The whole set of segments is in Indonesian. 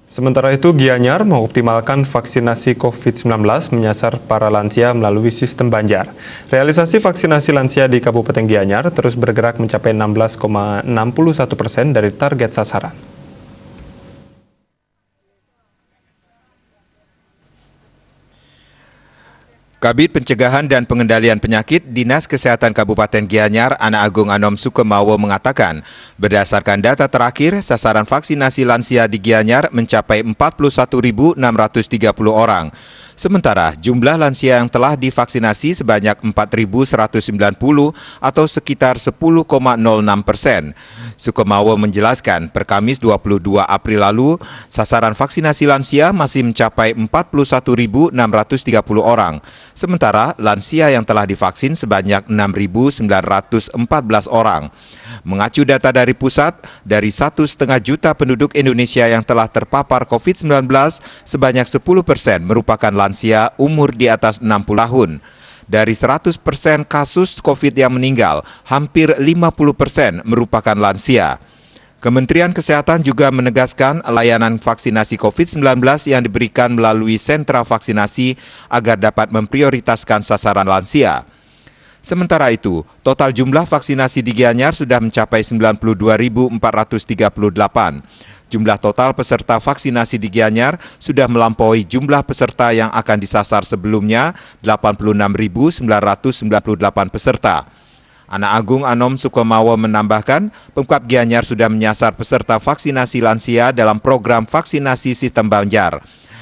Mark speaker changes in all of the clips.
Speaker 1: Sementara itu, Gianyar mengoptimalkan vaksinasi COVID-19 menyasar para lansia melalui sistem Banjar. Realisasi vaksinasi lansia di Kabupaten Gianyar terus bergerak mencapai 16,61% dari target sasaran.
Speaker 2: Kabid Pencegahan dan Pengendalian Penyakit Dinas Kesehatan Kabupaten Gianyar, Ana Agung Anom Sukemawo mengatakan, berdasarkan data terakhir, sasaran vaksinasi lansia di Gianyar mencapai 41.630 orang. Sementara jumlah lansia yang telah divaksinasi sebanyak 4.190 atau sekitar 10,06%. Sukemawo menjelaskan, per Kamis 22 April lalu, sasaran vaksinasi lansia masih mencapai 41.630 orang. Sementara lansia yang telah divaksin sebanyak 6.914 orang. Mengacu data dari pusat, dari 1,5 juta penduduk Indonesia yang telah terpapar COVID-19, sebanyak 10% merupakan lansia umur di atas 60 tahun. Dari 100% kasus COVID yang meninggal, hampir 50% merupakan lansia. Kementerian Kesehatan juga menegaskan layanan vaksinasi COVID-19 yang diberikan melalui sentra vaksinasi agar dapat memprioritaskan sasaran lansia. Sementara itu, total jumlah vaksinasi di Gianyar sudah mencapai 92.438. Jumlah total peserta vaksinasi di Gianyar sudah melampaui jumlah peserta yang akan disasar sebelumnya, 86.998 peserta. Ana Agung Anom Sukemawo menambahkan, Pemkab Gianyar sudah menyasar peserta vaksinasi lansia dalam program vaksinasi sistem Banjar.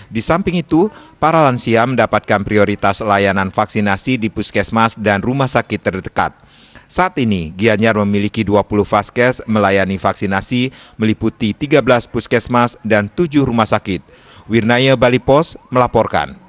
Speaker 2: Di samping itu, para lansia mendapatkan prioritas layanan vaksinasi di puskesmas dan rumah sakit terdekat. Saat ini, Gianyar memiliki 20 vaskes melayani vaksinasi, meliputi 13 puskesmas dan 7 rumah sakit. Wirnaya Bali Pos melaporkan.